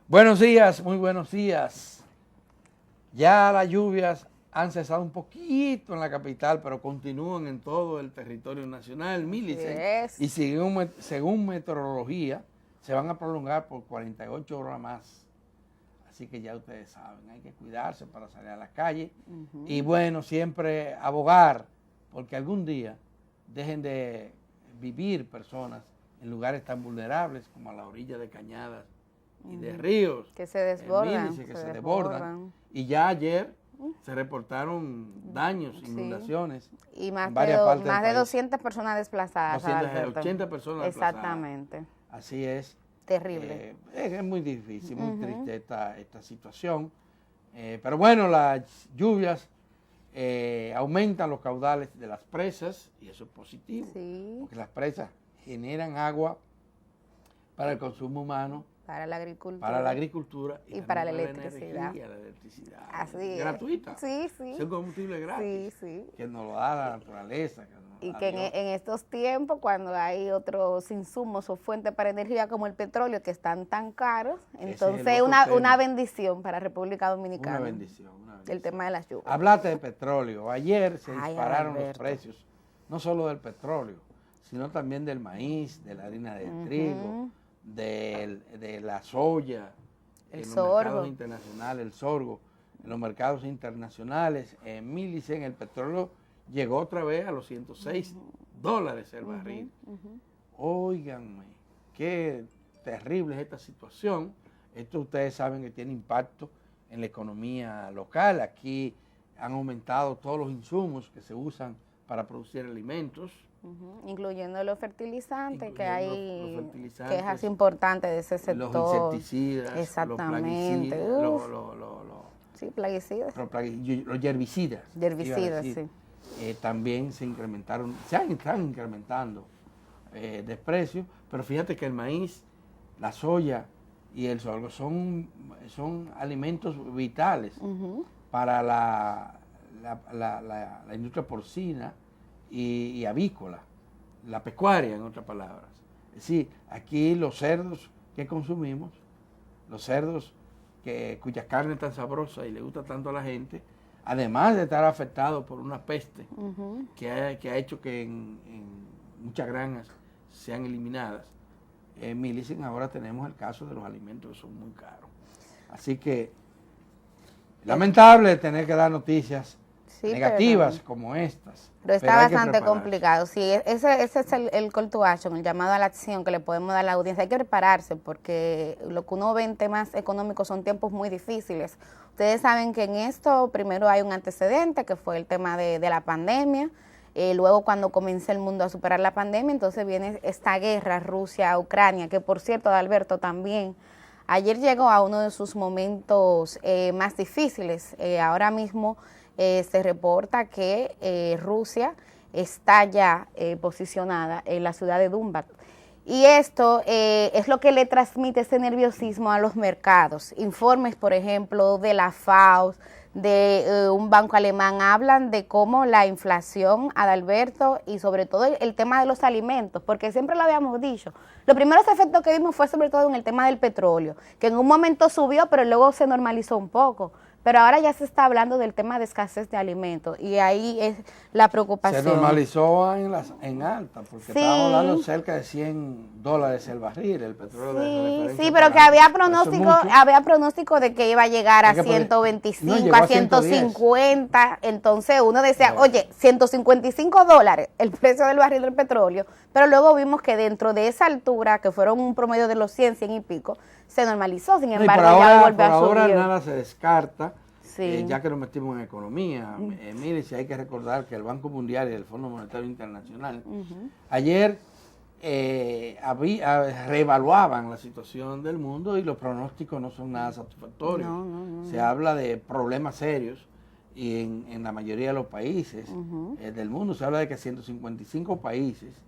Buenos días, muy buenos días. Ya las lluvias han cesado un poquito en la capital, pero continúan en todo el territorio nacional, Milicen, y según meteorología, se van a prolongar por 48 horas más. Así que ya ustedes saben, hay que cuidarse para salir a la calle. Y bueno, siempre abogar, porque algún día dejen de vivir personas en lugares tan vulnerables como a la orilla de cañadas y de ríos que se desbordan, que se desbordan. Y ya ayer se reportaron daños, inundaciones y en varias partes del más de país. 200 personas desplazadas. 280 personas Exactamente. desplazadas. Así es. Terrible. Es muy difícil, muy triste esta situación. Pero bueno, las lluvias aumentan los caudales de las presas y eso es positivo, porque las presas generan agua para el consumo humano, para la agricultura y para la electricidad. Así es. Gratuita. Sí, sí. Es un combustible gratis. Sí. Que nos lo da la naturaleza. Y que en estos tiempos, cuando hay otros insumos o fuentes para energía como el petróleo que están tan caros, entonces es una bendición para República Dominicana. Una bendición. El tema de las lluvias. Hablaste de petróleo. Ayer se dispararon los precios, no solo del petróleo, sino también del maíz, de la harina de trigo, de la soya, en los mercados internacionales, el sorgo, en los mercados internacionales. En Milicen el petróleo llegó otra vez a los $106 el barril. Óiganme, qué terrible es esta situación. Esto ustedes saben que tiene impacto en la economía local. Aquí han aumentado todos los insumos que se usan para producir alimentos. Incluyendo los fertilizantes, que es así importante de ese sector. Los insecticidas, exactamente. Plaguicidas. Los herbicidas. Sí. También se están incrementando de precio, pero fíjate que el maíz, la soya y el sorgo son alimentos vitales para la industria porcina y avícola, la pecuaria en otras palabras. Es decir, aquí los cerdos que consumimos, los cerdos cuya carne es tan sabrosa y le gusta tanto a la gente, además de estar afectados por una peste que ha hecho que en muchas granjas sean eliminadas, en Milicen ahora tenemos el caso de los alimentos que son muy caros. Así que lamentable tener que dar noticias negativas como estas. Pero está bastante complicado. Sí, ese es el call to action, el llamado a la acción que le podemos dar a la audiencia. Hay que prepararse porque lo que uno ve en temas económicos son tiempos muy difíciles. Ustedes saben que en esto primero hay un antecedente que fue el tema de la pandemia. Luego cuando comienza el mundo a superar la pandemia, entonces viene esta guerra Rusia-Ucrania, que por cierto, Alberto, también ayer llegó a uno de sus momentos más difíciles. Ahora mismo se reporta que Rusia está ya posicionada en la ciudad de Dunbat. Y esto es lo que le transmite ese nerviosismo a los mercados. Informes, por ejemplo, de la FAO, de un banco alemán, hablan de cómo la inflación, Adalberto, y sobre todo el tema de los alimentos, porque siempre lo habíamos dicho. Los primeros efectos que vimos fue sobre todo en el tema del petróleo, que en un momento subió, pero luego se normalizó un poco. Pero ahora ya se está hablando del tema de escasez de alimentos y ahí es la preocupación. Se normalizó en alta, porque estábamos hablando cerca de $100 el barril, el petróleo de referencia. Sí, pero que había pronóstico de que iba a llegar a 125, a 150. Entonces uno decía, oye, $155 el precio del barril del petróleo, pero luego vimos que dentro de esa altura, que fueron un promedio de los 100 y pico, se normalizó, sin embargo ya volvió a subir. Ahora nada se descarta, ya que nos metimos en economía. Mire, si hay que recordar que el Banco Mundial y el Fondo Monetario Internacional ayer reevaluaban la situación del mundo y los pronósticos no son nada satisfactorios. Se habla de problemas serios y en la mayoría de los países del mundo se habla de que 155 países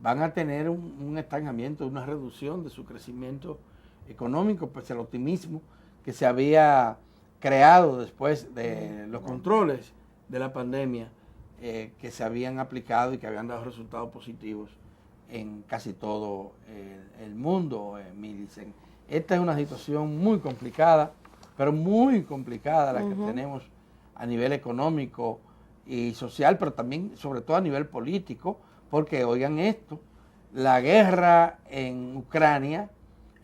van a tener un estancamiento, una reducción de su crecimiento económico, pues el optimismo que se había creado después de los controles de la pandemia que se habían aplicado y que habían dado resultados positivos en casi todo el mundo, Milicen. Esta es una situación muy complicada, pero muy complicada la que tenemos a nivel económico y social, pero también, sobre todo, a nivel político, porque, oigan esto, la guerra en Ucrania,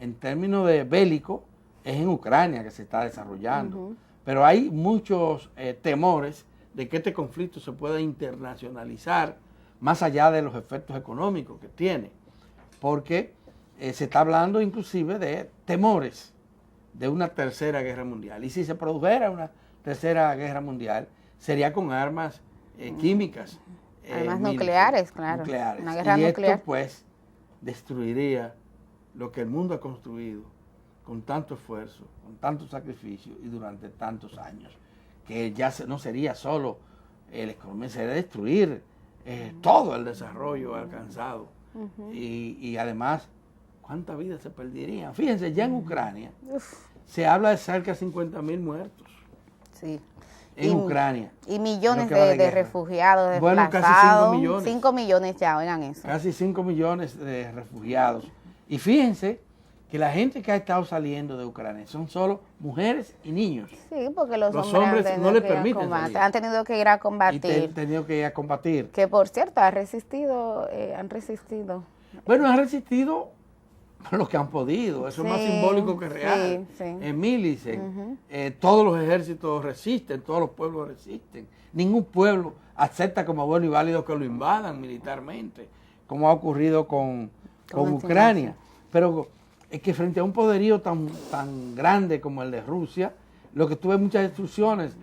en términos de bélico, es en Ucrania que se está desarrollando, pero hay muchos temores de que este conflicto se pueda internacionalizar más allá de los efectos económicos que tiene, porque se está hablando inclusive de temores de una tercera guerra mundial. Y si se produjera una tercera guerra mundial, sería con armas químicas. Armas nucleares, claro. Nucleares. Una guerra y nuclear. Esto pues destruiría lo que el mundo ha construido con tanto esfuerzo, con tanto sacrificio y durante tantos años, que ya no sería solo el economía, sería destruir todo el desarrollo alcanzado. Y además, ¿cuántas vidas se perderían? Fíjense, ya en Ucrania se habla de cerca de 50.000 muertos. Sí. En Ucrania. Y millones de refugiados desplazados. Bueno, casi 5 millones. 5 millones ya, oigan eso. Casi 5 millones de refugiados. Y fíjense que la gente que ha estado saliendo de Ucrania son solo mujeres y niños. Sí, porque los hombres no les permiten salir. Han tenido que ir a combatir. Y han tenido que ir a combatir. Que por cierto, han resistido. Bueno, han resistido los que han podido, eso es más simbólico que real. En Milicen, todos los ejércitos resisten, todos los pueblos resisten. Ningún pueblo acepta como bueno y válido que lo invadan militarmente, como ha ocurrido con Ucrania. Pero es que frente a un poderío tan grande como el de Rusia, lo que tuve muchas destrucciones,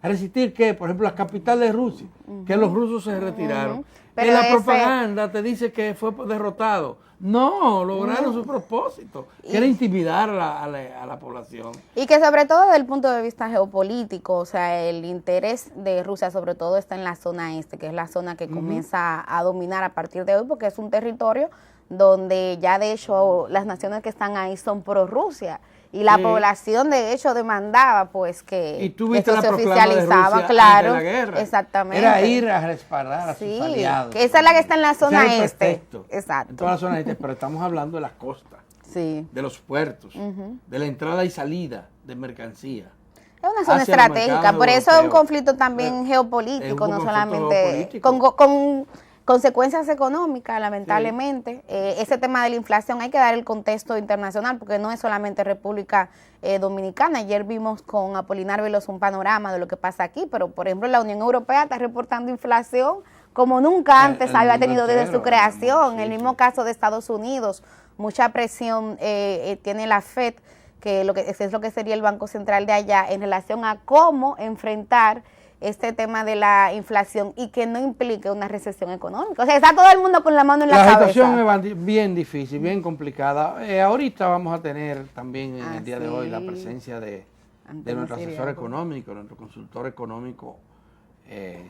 resistir que, por ejemplo, la capital de Rusia, que los rusos se retiraron. Pero la propaganda te dice que fue derrotado. No, lograron su propósito, que era intimidar a la población. Y que sobre todo desde el punto de vista geopolítico, o sea, el interés de Rusia sobre todo está en la zona este, que es la zona que comienza a dominar a partir de hoy, porque es un territorio donde ya de hecho las naciones que están ahí son pro Rusia. Y la población de hecho demandaba pues que esto se oficializaba, claro, la guerra. Exactamente. Era ir a respaldar a sus aliados. Que esa es la que está en la zona este. Perfecto. Exacto. En toda la zona este, pero estamos hablando de las costas, de los puertos, de la entrada y salida de mercancía. Es una zona estratégica, por eso es un conflicto también geopolítico, no solamente con consecuencias económicas, lamentablemente. Ese tema de la inflación hay que dar el contexto internacional porque no es solamente República Dominicana. Ayer vimos con Apolinar Veloz un panorama de lo que pasa aquí, pero por ejemplo la Unión Europea está reportando inflación como nunca antes había tenido desde su creación. El mismo caso de Estados Unidos, mucha presión tiene la FED, que es lo que sería el Banco Central de allá, en relación a cómo enfrentar este tema de la inflación y que no implique una recesión económica. O sea, está todo el mundo con la mano en la cabeza. La situación es bien difícil, bien complicada. Ahorita vamos a tener también en el día de hoy la presencia de nuestro asesor económico, nuestro consultor económico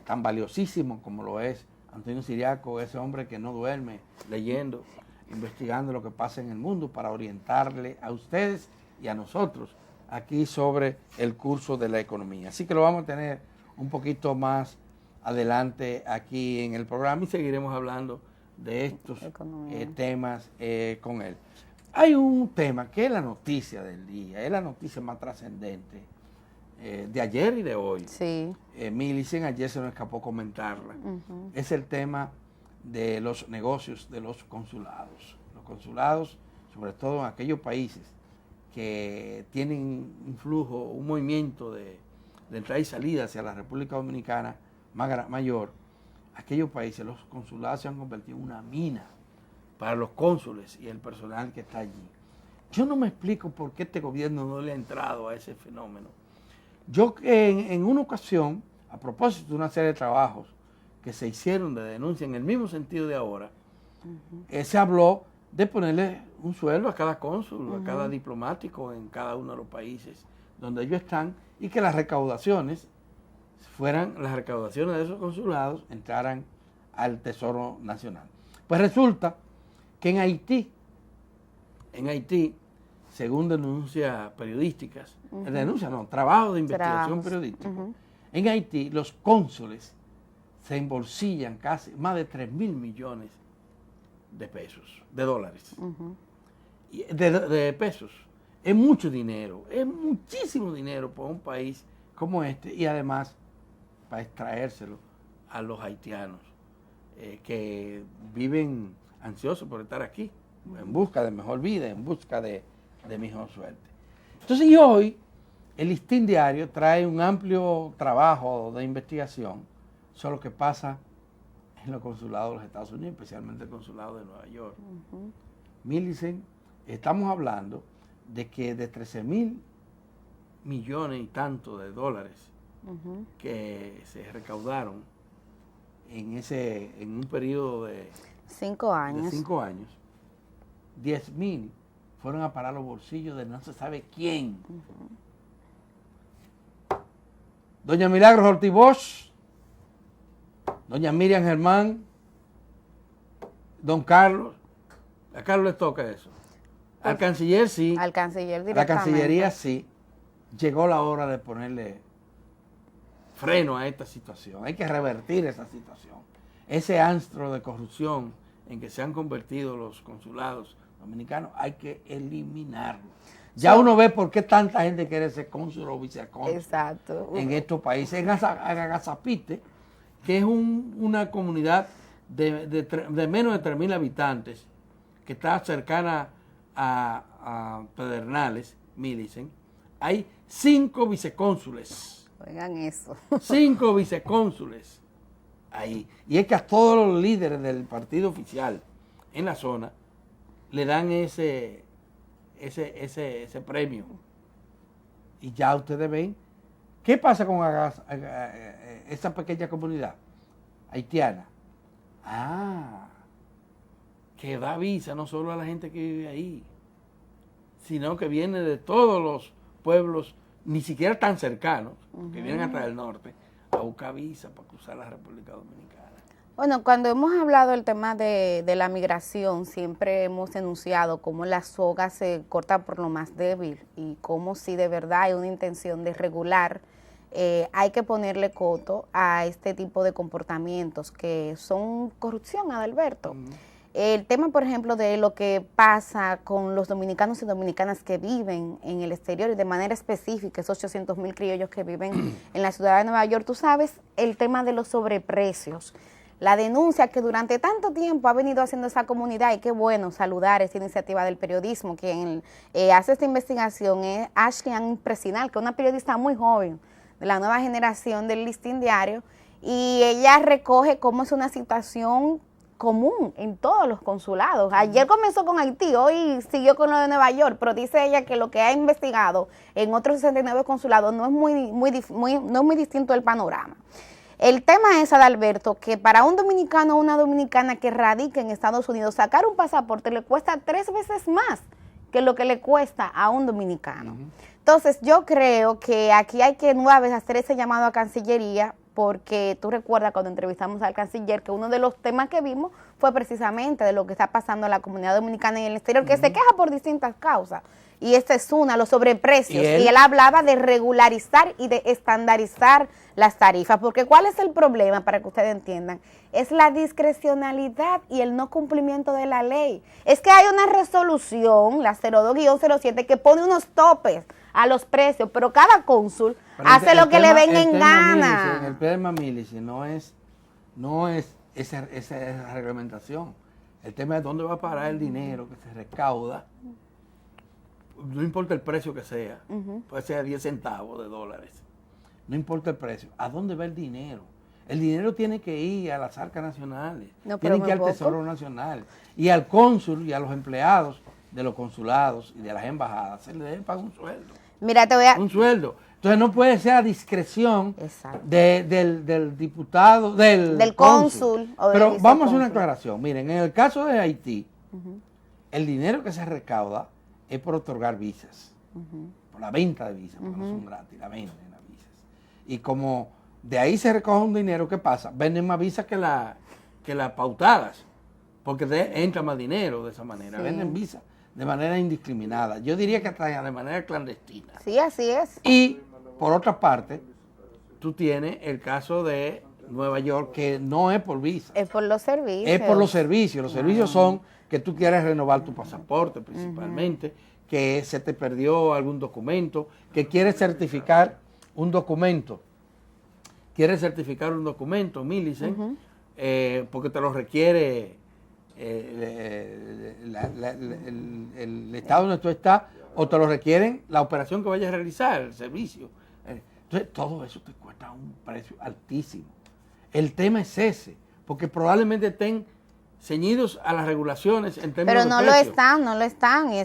tan valiosísimo como lo es Antonio Siriaco, ese hombre que no duerme leyendo, investigando lo que pasa en el mundo para orientarle a ustedes y a nosotros aquí sobre el curso de la economía. Así que lo vamos a tener un poquito más adelante aquí en el programa y seguiremos hablando de estos temas con él. Hay un tema que es la noticia del día, es la noticia más trascendente de ayer y de hoy. Sí. Milicen, ayer se nos escapó comentarla. Es el tema de los negocios de los consulados. Los consulados, sobre todo en aquellos países que tienen un flujo, un movimiento de entrada y salida hacia la República Dominicana mayor, aquellos países, los consulados se han convertido en una mina para los cónsules y el personal que está allí. Yo no me explico por qué este gobierno no le ha entrado a ese fenómeno. Yo en una ocasión, a propósito de una serie de trabajos que se hicieron de denuncia en el mismo sentido de ahora, se habló de ponerle un sueldo a cada cónsul, a cada diplomático en cada uno de los países donde ellos están, y que las recaudaciones de esos consulados entraran al Tesoro Nacional. Pues resulta que en Haití, según denuncias periodísticas, trabajo de investigación periodística, en Haití los cónsules se embolsillan casi más de 3.000 millones de pesos, de dólares. de pesos. Es mucho dinero, es muchísimo dinero para un país como este y además para extraérselo a los haitianos que viven ansiosos por estar aquí, en busca de mejor vida, en busca de mejor suerte. Entonces, y hoy el Listín Diario trae un amplio trabajo de investigación sobre lo que pasa en los consulados de los Estados Unidos, especialmente el consulado de Nueva York. Millicent, estamos hablando de que de 13,000 millones y tanto de dólares que se recaudaron en un periodo de 5 años. De 5 años, 10,000 fueron a parar los bolsillos de no se sabe quién. Doña Milagros Ortiz Bosch, doña Miriam Germán, don Carlos. A Carlos le toca eso. Al canciller sí. Al canciller directamente. La Cancillería sí. Llegó la hora de ponerle freno a esta situación. Hay que revertir esa situación. Ese astro de corrupción en que se han convertido los consulados dominicanos hay que eliminarlo. Ya uno ve por qué tanta gente quiere ser cónsul o vicecónsul. Exacto. En estos países. En Agazapite, que es una comunidad de menos de 3,000 habitantes, que está cercana a Pedernales, Millicent, hay 5 vicecónsules. Oigan eso. 5 vicecónsules ahí. Y es que a todos los líderes del partido oficial en la zona le dan ese premio. Y ya ustedes ven, ¿qué pasa con esa pequeña comunidad haitiana? Que da visa no solo a la gente que vive ahí, sino que viene de todos los pueblos, ni siquiera tan cercanos, que vienen hasta el norte, a buscar visa para cruzar la República Dominicana. Bueno, cuando hemos hablado del tema de la migración, siempre hemos denunciado cómo la soga se corta por lo más débil y cómo si de verdad hay una intención de regular, hay que ponerle coto a este tipo de comportamientos que son corrupción, Adalberto. El tema, por ejemplo, de lo que pasa con los dominicanos y dominicanas que viven en el exterior y de manera específica, esos 800,000 criollos que viven en la ciudad de Nueva York, tú sabes, el tema de los sobreprecios. La denuncia que durante tanto tiempo ha venido haciendo esa comunidad, y qué bueno saludar esta iniciativa del periodismo. Quien hace esta investigación es Ashley Ann Presinal, que es una periodista muy joven de la nueva generación del Listín Diario, y ella recoge cómo es una situación común en todos los consulados. Ayer comenzó con Haití, hoy siguió con lo de Nueva York, pero dice ella que lo que ha investigado en otros 69 consulados no es muy distinto el panorama. El tema es, Adalberto, que para un dominicano o una dominicana que radica en Estados Unidos, sacar un pasaporte le cuesta 3 veces más que lo que le cuesta a un dominicano. Entonces, yo creo que aquí hay que nueva vez hacer ese llamado a Cancillería, porque tú recuerdas cuando entrevistamos al canciller que uno de los temas que vimos fue precisamente de lo que está pasando en la comunidad dominicana en el exterior, que se queja por distintas causas. Y esta es una, los sobreprecios. Y él hablaba de regularizar y de estandarizar las tarifas, porque ¿cuál es el problema, para que ustedes entiendan? Es la discrecionalidad y el no cumplimiento de la ley. Es que hay una resolución, la 02-07, que pone unos topes a los precios, pero cada cónsul hace lo que le venga en gana. El tema, Millicent, no es esa reglamentación. El tema es dónde va a parar el dinero que se recauda. No importa el precio que sea, puede ser 10 centavos de dólares, no importa el precio, ¿a dónde va el dinero? El dinero tiene que ir a las arcas nacionales, tiene que ir al Tesoro Nacional, y al cónsul y a los empleados de los consulados y de las embajadas se les debe pagar un sueldo. Mira, te voy a... Un sueldo. Entonces no puede ser a discreción del diputado, del cónsul. Pero vamos a hacer una aclaración. Miren, en el caso de Haití, el dinero que se recauda es por otorgar visas, por la venta de visas, porque no son gratis, la venta de las visas. Y como de ahí se recoge un dinero, ¿qué pasa? Venden más visas que las pautadas, porque entra más dinero de esa manera, venden visas de manera indiscriminada. Yo diría que hasta de manera clandestina. Sí, así es. Y, por otra parte, tú tienes el caso de Nueva York, que no es por visa. Es por los servicios. Es por los servicios. Los servicios son que tú quieres renovar tu pasaporte principalmente, que se te perdió algún documento, que quieres certificar un documento. Quieres certificar un documento, Millicent, porque te lo requiere el estado donde tú estás, o te lo requieren la operación que vayas a realizar, el servicio. Entonces, todo eso te cuesta un precio altísimo. El tema es ese, porque probablemente estén ceñidos a las regulaciones en términos de Pero no precio. no lo están. Y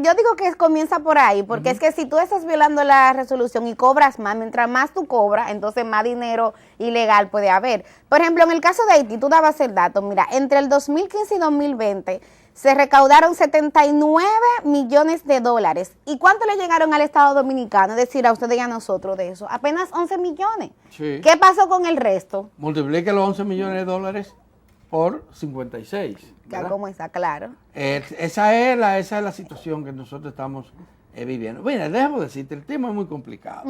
yo digo que comienza por ahí, porque es que si tú estás violando la resolución y cobras más, mientras más tú cobras, entonces más dinero ilegal puede haber. Por ejemplo, en el caso de Haití, tú dabas el dato, mira, entre el 2015 y 2020 se recaudaron 79 millones de dólares. ¿Y cuánto le llegaron al Estado Dominicano? Es decir, a ustedes y a nosotros de eso. Apenas 11 millones. Sí. ¿Qué pasó con el resto? Multiplique los 11 millones de dólares por 56. Ya como está claro. Esa es la situación que nosotros estamos viviendo. Mira, déjame decirte, el tema es muy complicado.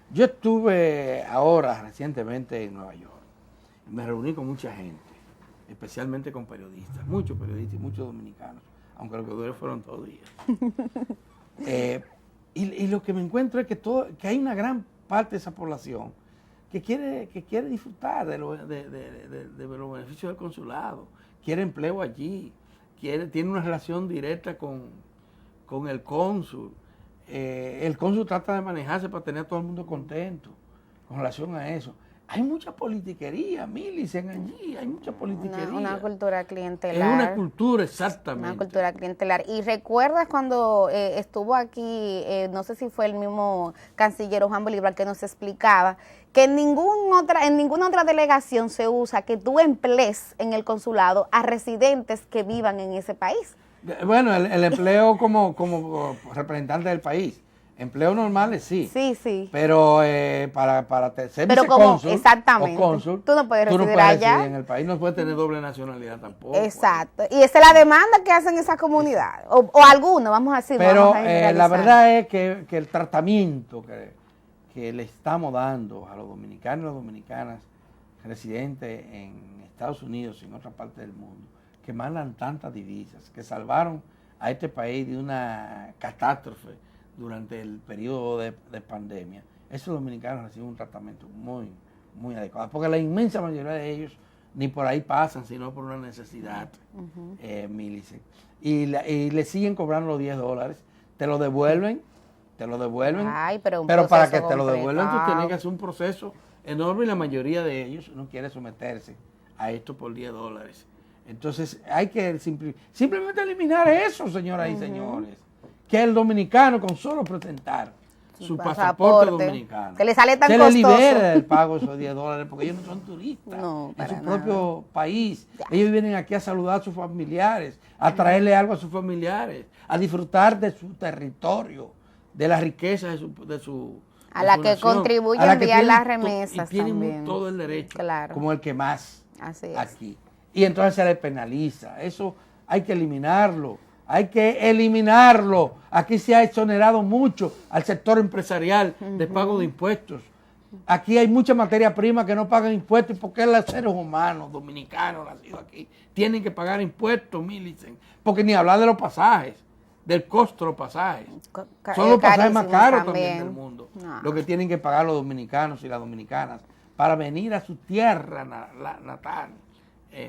Yo estuve ahora recientemente en Nueva York. Me reuní con mucha gente, especialmente con periodistas, muchos periodistas y muchos dominicanos, aunque los que duré fueron todos días. Y lo que me encuentro es que hay una gran parte de esa población que quiere disfrutar de los beneficios del consulado, quiere empleo allí, tiene una relación directa con el cónsul. El cónsul trata de manejarse para tener a todo el mundo contento con relación a eso. Hay mucha politiquería, Millicent, allí, hay mucha politiquería. Una cultura clientelar. Es una cultura, exactamente. Una cultura clientelar. Y recuerdas cuando estuvo aquí, no sé si fue el mismo canciller Juan Bolívar que nos explicaba que en ninguna otra delegación se usa que tú emplees en el consulado a residentes que vivan en ese país. Bueno, el empleo como representante del país. Empleos normales sí. Sí. Pero para ser pero como, vicecónsul exactamente, o cónsul, tú no puedes tú no residir puedes allá. residir en el país, no puedes tener doble nacionalidad tampoco. Exacto. Y esa es la demanda que hacen esas comunidades. O algunos, vamos a decir. Pero vamos a la verdad es que el tratamiento que le estamos dando a los dominicanos y las dominicanas residentes en Estados Unidos y en otra parte del mundo, que mandan tantas divisas, que salvaron a este país de una catástrofe durante el periodo de pandemia, esos dominicanos reciben un tratamiento muy, muy adecuado, porque la inmensa mayoría de ellos ni por ahí pasan, sino por una necesidad, Millicent. Y le siguen cobrando los $10, te lo devuelven. Ay, pero para que te lo devuelvan tú tienes que hacer un proceso enorme y la mayoría de ellos no quiere someterse a esto por $10. Entonces hay que simplemente eliminar eso, señoras y señores. Que el dominicano con solo presentar su pasaporte dominicano que le sale tan se costoso, le libere del pago de esos $10 porque ellos no son turistas en su propio país. Ellos vienen aquí a saludar a sus familiares, a traerle algo a sus familiares, a disfrutar de su territorio, de la riqueza de su a la que contribuye a enviar las remesas y tienen también. todo el derecho, como el que más aquí. Y entonces se le penaliza. Eso hay que eliminarlo. Hay que eliminarlo. Aquí se ha exonerado mucho al sector empresarial de pago de impuestos. Aquí hay mucha materia prima que no pagan impuestos porque los seres humanos dominicanos nacidos aquí tienen que pagar impuestos, Millicent. Porque ni hablar de los pasajes, del costo de los pasajes. Son los pasajes más caros también del mundo. Lo que tienen que pagar los dominicanos y las dominicanas para venir a su tierra natal,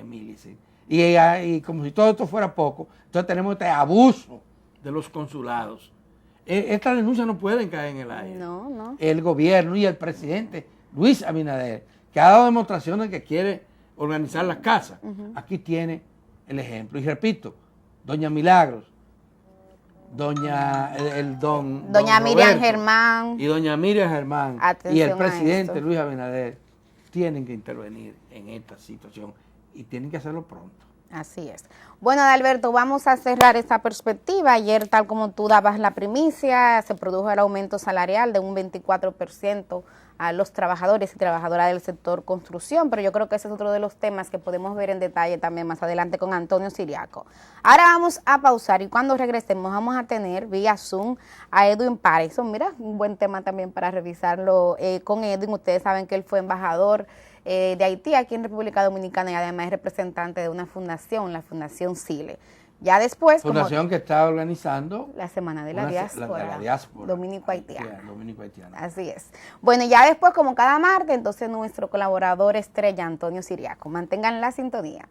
Millicent. Y como si todo esto fuera poco, entonces tenemos este abuso de los consulados. Estas denuncias no pueden caer en el aire. No. El gobierno y el presidente Luis Abinader, que ha dado demostraciones de que quiere organizar las casas, aquí tiene el ejemplo. Y repito, doña Milagros, doña Miriam Germán y doña Miriam Germán y el presidente Luis Abinader tienen que intervenir en esta situación y tienen que hacerlo pronto. Así es. Bueno, Adalberto, vamos a cerrar esta perspectiva. Ayer, tal como tú dabas la primicia, se produjo el aumento salarial de un 24% a los trabajadores y trabajadoras del sector construcción, pero yo creo que ese es otro de los temas que podemos ver en detalle también más adelante con Antonio Siriaco. Ahora vamos a pausar y cuando regresemos vamos a tener vía Zoom a Edwin Patterson. Mira, un buen tema también para revisarlo con Edwin. Ustedes saben que él fue embajador de Haití aquí en República Dominicana y además es representante de una fundación, la Fundación Sile. Ya después... Fundación que está organizando... La Semana de la Diáspora. Dominico-Haitiana. Así es. Bueno, y ya después, como cada martes, entonces nuestro colaborador estrella, Antonio Siriaco. Mantengan la sintonía.